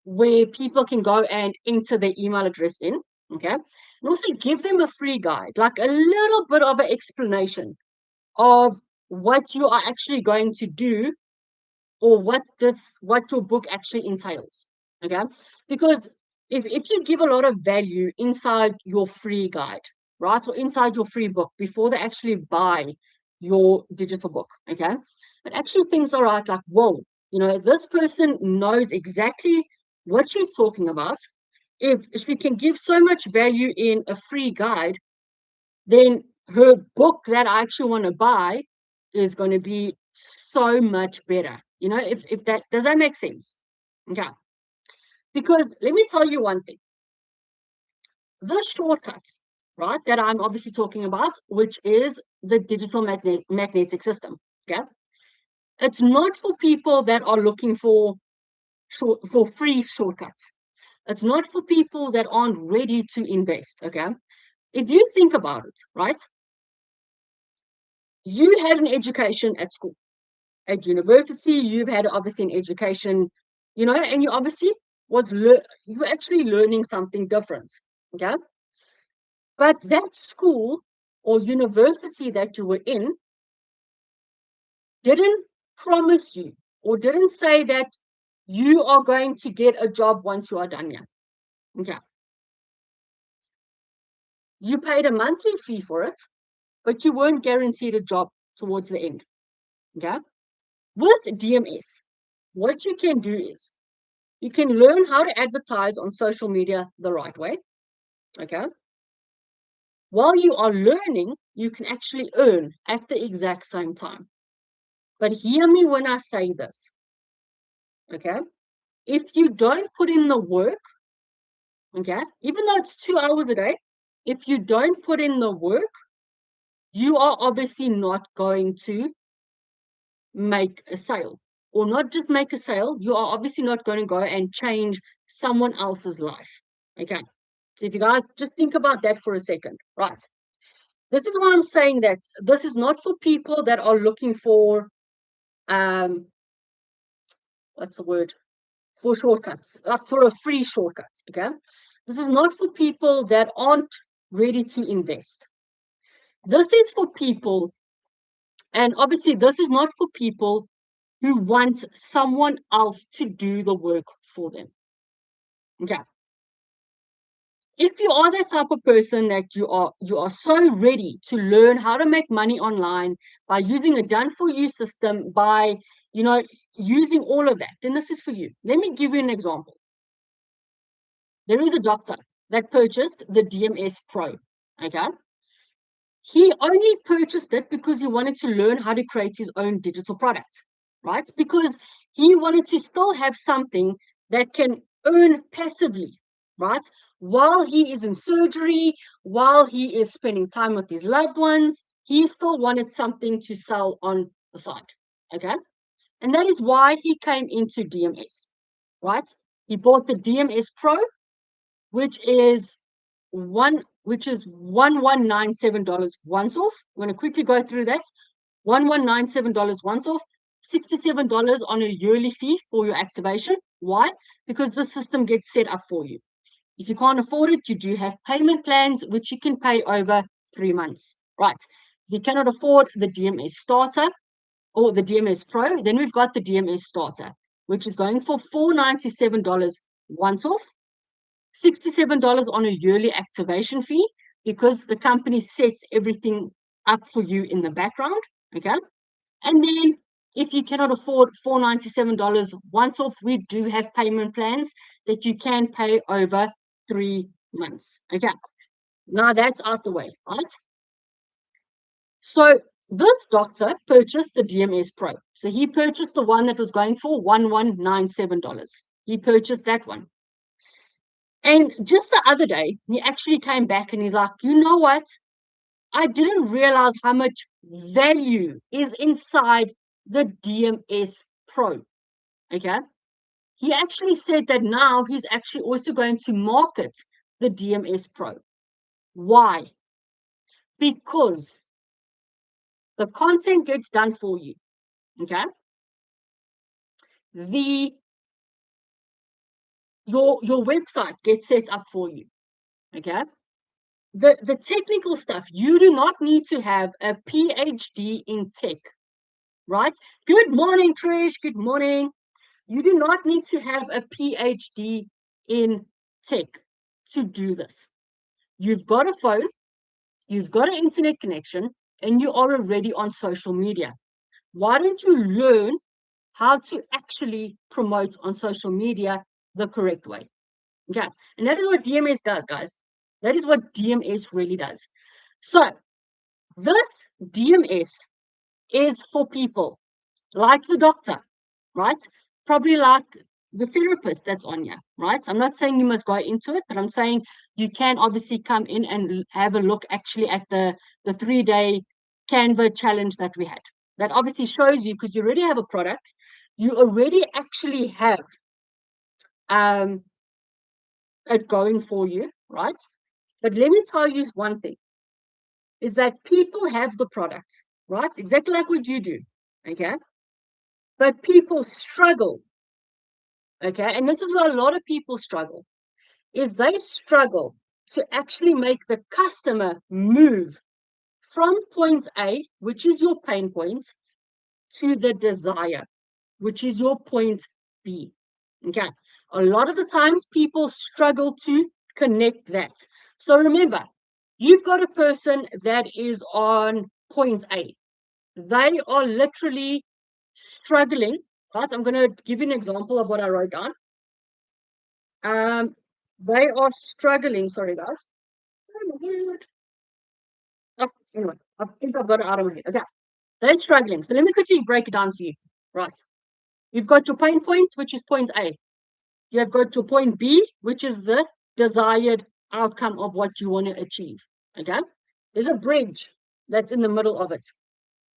where people can go and enter their email address in. Okay. And also give them a free guide, like a little bit of an explanation of what you are actually going to do or what your book actually entails. Okay. Because if you give a lot of value inside your free guide, right, or inside your free book before they actually buy your digital book, okay, but actually things are right, like, whoa, this person knows exactly what she's talking about. If she can give so much value in a free guide, then her book that I actually want to buy is going to be so much better. If that does that make sense? Okay. Because let me tell you one thing. The shortcut, right, that I'm obviously talking about, which is the digital magnetic system. Okay. It's not for people that are looking for free shortcuts. It's not for people that aren't ready to invest. Okay. If you think about it, right, you had an education at school, at university, you've had obviously an education, and you obviously you were actually learning something different. Okay. But that school or university that you were in didn't promise you or didn't say that you are going to get a job once you are done here. Okay. You paid a monthly fee for it, but you weren't guaranteed a job towards the end. Okay. With DMS, what you can do is you can learn how to advertise on social media the right way. Okay. While you are learning, you can actually earn at the exact same time. But hear me when I say this. Okay. If you don't put in the work, okay, even though it's 2 hours a day, if you don't put in the work, you are obviously not going to make a sale. Or not just make a sale, you are obviously not going to go and change someone else's life. Okay. So if you guys just think about that for a second, right? This is why I'm saying that this is not for people that are looking for what's the word? For shortcuts, like for a free shortcut. Okay. This is not for people that aren't ready to invest. This is for people, and obviously this is not for people who want someone else to do the work for them. Okay. If you are that type of person that you are so ready to learn how to make money online by using a done for you system, by using all of that, then this is for you. Let me give you an example. There is a doctor that purchased the DMS Pro. Okay. He only purchased it because he wanted to learn how to create his own digital product, right? Because he wanted to still have something that can earn passively, right? While he is in surgery, while he is spending time with his loved ones, he still wanted something to sell on the side, okay? And that is why he came into DMS, right? He bought the DMS Pro, which is $1197 once off. I'm going to quickly go through that. $1197 once off, $67 on a yearly fee for your activation. Why? Because the system gets set up for you. If you can't afford it, you do have payment plans which you can pay over 3 months. Right. If you cannot afford the DMS starter or the DMS Pro, then we've got the DMS starter, which is going for $497 once off, $67 on a yearly activation fee, because the company sets everything up for you in the background. Okay. And then if you cannot afford $497 once off, we do have payment plans that you can pay over 3 months. Okay. Now that's out the way, right? So this doctor purchased the DMS Pro. So he purchased the one that was going for $1197. He purchased that one. And just the other day, he actually came back and he's like, you know what? I didn't realize how much value is inside the DMS Pro. Okay. He actually said that now he's actually also going to market the DMS Pro. Why? Because the content gets done for you. Okay. The your website gets set up for you. Okay. The technical stuff, you do not need to have a PhD in tech, right? Good morning, Trish. Good morning. You do not need to have a PhD in tech to do this. You've got a phone, you've got an internet connection, and you are already on social media. Why don't you learn how to actually promote on social media the correct way? Okay. And that is what DMS does, guys. That is what DMS really does. So, this DMS is for people like the doctor, right? Probably like the therapist that's on you, right? I'm not saying you must go into it, but I'm saying you can obviously come in and have a look actually at the 3-day Canva challenge that we had. That obviously shows you, because you already have a product, you already actually have um, it going for you, right? But let me tell you one thing, is that people have the product, right? Exactly like what you do, okay? But people struggle, okay? And this is where a lot of people struggle, is they struggle to actually make the customer move from point A, which is your pain point, to the desire, which is your point B. Okay. A lot of the times people struggle to connect that. So remember, you've got a person that is on point A. They are literally struggling. Right? I'm going to give you an example of what I wrote down. They are struggling. Sorry, guys. Oh, anyway, I think I've got it out of my head. Okay. They're struggling. So let me quickly break it down for you. Right. You've got your pain point, which is point A. You have got your point B, which is the desired outcome of what you want to achieve. Okay. There's a bridge that's in the middle of it.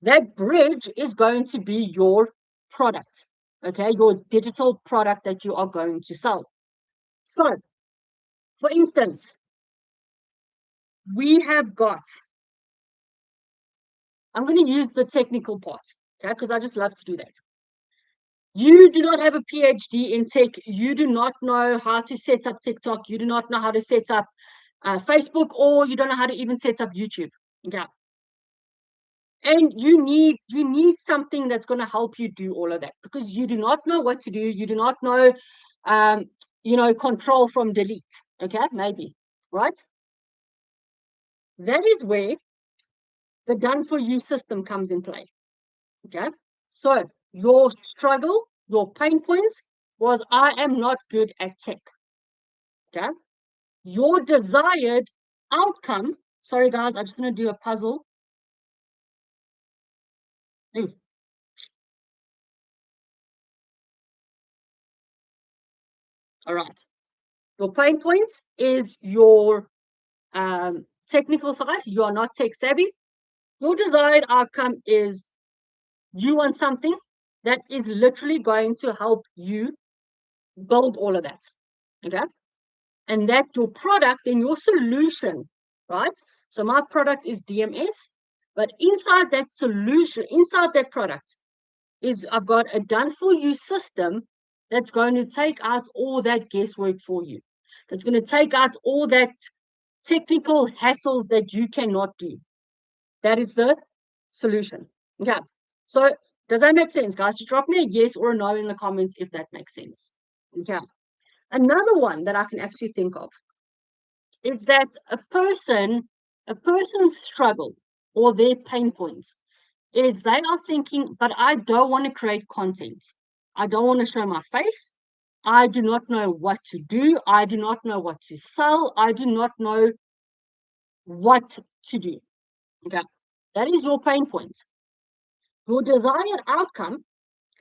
That bridge is going to be your product. Okay. Your digital product that you are going to sell. So, for instance, we have got, I'm going to use the technical part, okay, because I just love to do that. You do not have a PhD in tech. You do not know how to set up TikTok. You do not know how to set up Facebook, or you don't know how to even set up YouTube. Okay. And you need something that's going to help you do all of that, because you do not know what to do. You do not know, um, control from delete. Okay, maybe, right? That is where the done for you system comes in play. Okay. So your struggle, your pain point was, I am not good at tech. Okay. Your desired outcome. Sorry, guys, I just want to do a puzzle. All right. Your pain point is your technical side. You are not tech savvy. Your desired outcome is you want something that is literally going to help you build all of that. Okay. And that your product and your solution, right? So my product is DMS, but inside that solution, inside that product, is I've got a done for you system that's going to take out all that guesswork for you. That's going to take out all that technical hassles that you cannot do. That is the solution. Okay. So does that make sense, guys? Just drop me a yes or a no in the comments if that makes sense. Okay. Another one that I can actually think of is that a person's struggle or their pain points is they are thinking, but I don't want to create content. I don't want to show my face. I do not know what to do. I do not know what to sell. I do not know what to do. Okay. That is your pain point. Your desired outcome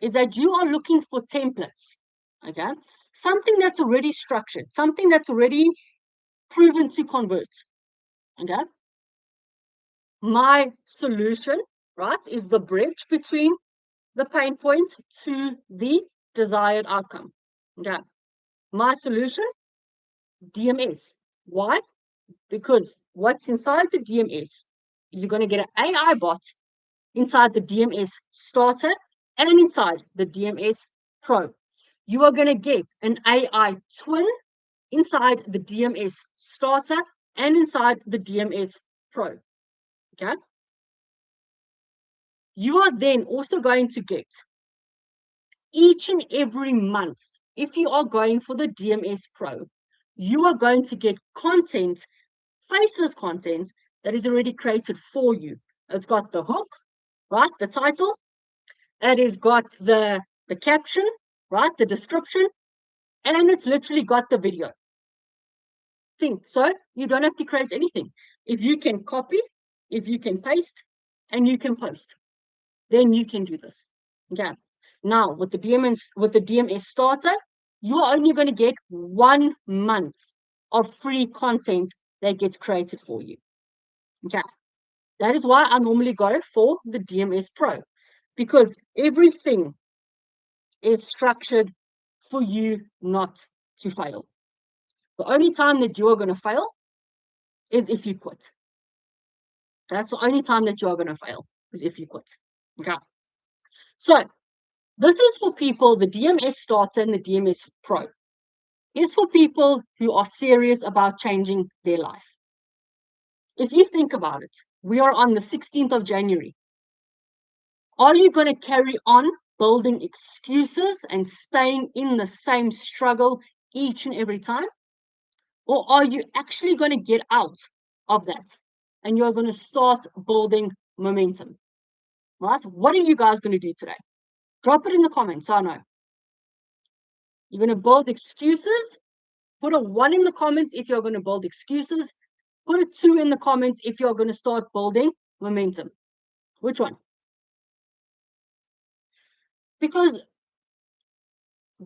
is that you are looking for templates. Okay. Something that's already structured, something that's already proven to convert. Okay. My solution, right, is the bridge between the pain point to the desired outcome. Okay. My solution, DMS. Why? Because what's inside the DMS is you're going to get an AI bot inside the DMS starter and inside the DMS Pro. You are going to get an AI twin inside the DMS starter and inside the DMS Pro. Okay. You are then also going to get each and every month, if you are going for the DMS Pro, you are going to get content, faceless content, that is already created for you. It's got the hook, right? The title. It has got the caption, right? The description. And it's literally got the video. So you don't have to create anything. If you can copy, if you can paste, and you can post, then you can do this. Okay. Now with the DMS starter, you're only going to get 1 month of free content that gets created for you. Okay. That is why I normally go for the DMS Pro, because everything is structured for you not to fail. The only time that you are going to fail is if you quit. That's the only time that you are going to fail, is if you quit. Okay. So this is for people, the DMS Starter and the DMS Pro is for people who are serious about changing their life. If you think about it, we are on the 16th of January. Are you going to carry on building excuses and staying in the same struggle each and every time? Or are you actually going to get out of that and you're going to start building momentum? Right? What are you guys going to do today? Drop it in the comments so I know. You're going to build excuses. Put a 1 in the comments if you're going to build excuses. Put a 2 in the comments if you're going to start building momentum. Which one? Because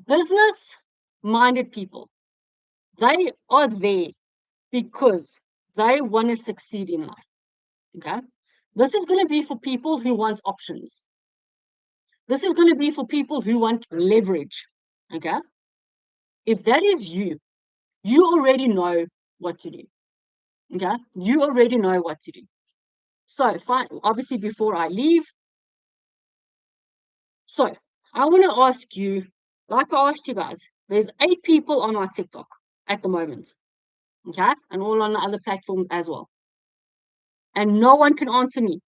business-minded people, they are there because they want to succeed in life. Okay? This is going to be for people who want options. This is going to be for people who want leverage. Okay? If that is you, you already know what to do. Okay? You already know what to do. So, fine, obviously, before I leave, so I want to ask you, like I asked you guys, there's 8 people on my TikTok at the moment. Okay? And all on the other platforms as well. And no one can answer me.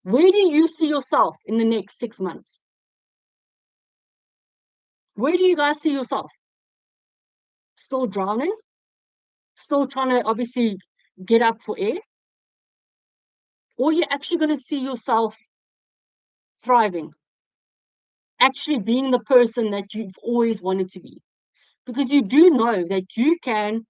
Where do you see yourself in the next 6 months? Where do you guys see yourself? Still drowning? Still trying to obviously get up for air? Or you're actually going to see yourself thriving, actually being the person that you've always wanted to be? Because you do know that you can,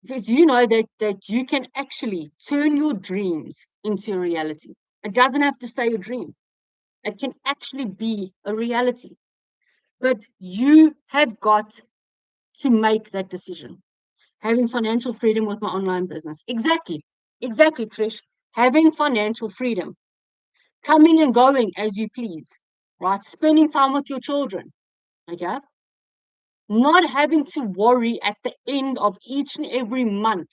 because you know that you can actually turn your dreams into a reality. It doesn't have to stay a dream. It can actually be a reality. But you have got to make that decision. Having financial freedom with my online business. Exactly, Trish. Having financial freedom. Coming and going as you please, right? Spending time with your children, okay? Not having to worry at the end of each and every month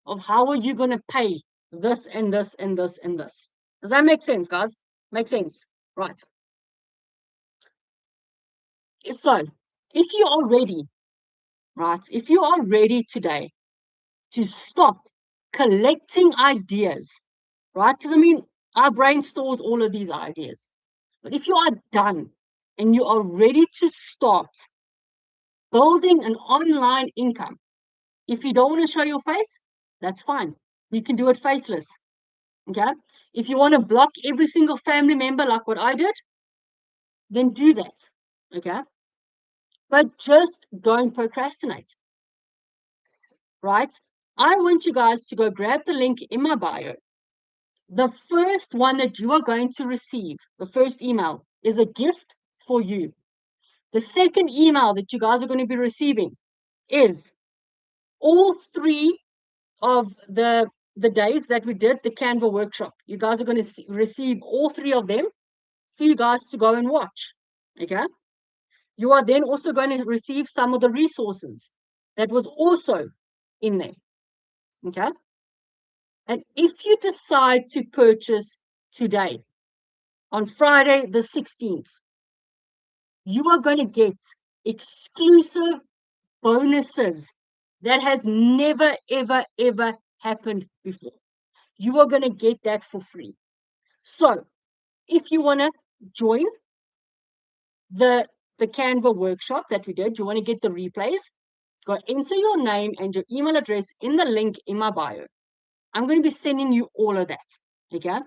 of how are you going to pay this and this and this and this. Does that make sense, guys? Make sense, right? So, if you are ready, right? If you are ready today to stop collecting ideas, right? Because I mean, our brain stores all of these ideas. But if you are done and you are ready to start building an online income, if you don't want to show your face, that's fine. You can do it faceless. Okay. If you want to block every single family member like what I did, then do that. Okay. But just don't procrastinate. Right? I want you guys to go grab the link in my bio. The first one that you are going to receive, the first email, is a gift for you. The second email that you guys are going to be receiving is all 3 of the days that we did the Canva workshop. You guys are going to receive all 3 of them for you guys to go and watch. Okay. You are then also going to receive some of the resources that was also in there. Okay. And if you decide to purchase today, on Friday the 16th, you are going to get exclusive bonuses that has never, ever, ever happened before. You are going to get that for free. So if you want to join the the Canva workshop that we did, you want to get the replays, go enter your name and your email address in the link in my bio. I'm going to be sending you all of that, okay?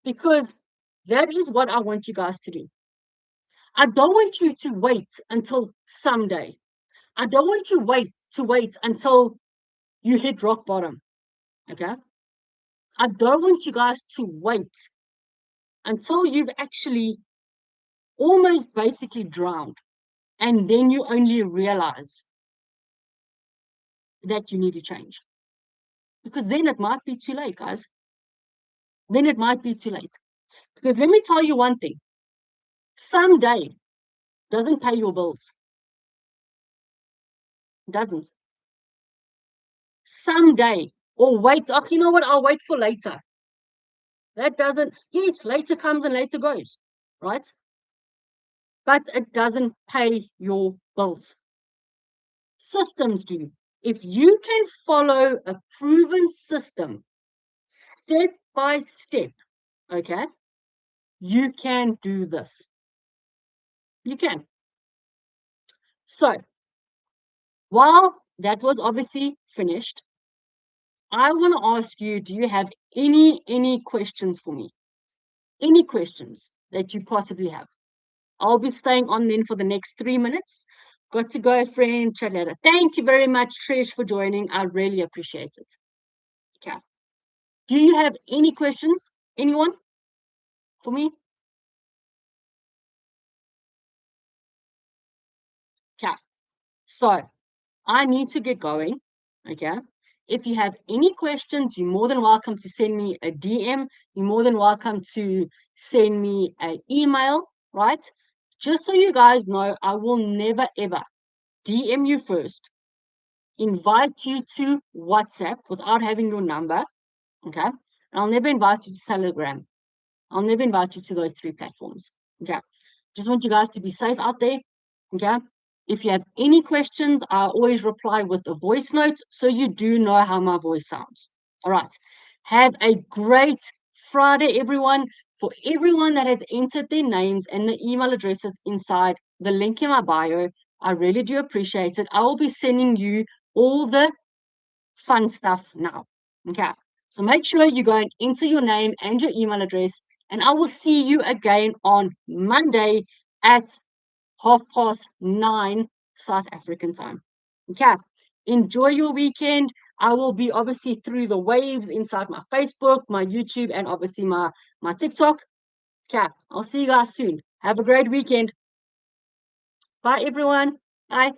Because that is what I want you guys to do. I don't want you to wait until someday. I don't want you to wait until you hit rock bottom, okay? I don't want you guys to wait until you've actually almost basically drowned, and then you only realize that you need to change. Because then it might be too late, guys. Then it might be too late. Because let me tell you one thing. Someday doesn't pay your bills. Doesn't. Someday. Or wait. Oh, you know what? I'll wait for later. That doesn't. Yes, later comes and later goes. Right? But it doesn't pay your bills. Systems do. If you can follow a proven system step by step, okay, you can do this. You can. So, while that was obviously finished, I want to ask you, do you have any questions for me? Any questions that you possibly have? I'll be staying on then for the next 3 minutes. Got to go, friend. Chat later. Thank you very much, Trish, for joining. I really appreciate it. Okay. Do you have any questions? Anyone for me? Okay. So I need to get going. Okay. If you have any questions, you're more than welcome to send me a DM. You're more than welcome to send me an email, right? Just so you guys know, I will never ever DM you first, invite you to WhatsApp without having your number. Okay. And I'll never invite you to Telegram. I'll never invite you to those 3 platforms. Okay. Just want you guys to be safe out there. Okay. If you have any questions, I always reply with a voice note so you do know how my voice sounds. All right. Have a great Friday, everyone. For everyone that has entered their names and the email addresses inside the link in my bio, I really do appreciate it. I will be sending you all the fun stuff now. Okay. So make sure you go and enter your name and your email address, and I will see you again on Monday at 9:30 South African time. Okay. Enjoy your weekend. I will be obviously through the waves inside my Facebook, my YouTube, and obviously my TikTok. Okay. I'll see you guys soon. Have a great weekend. Bye, everyone. Bye.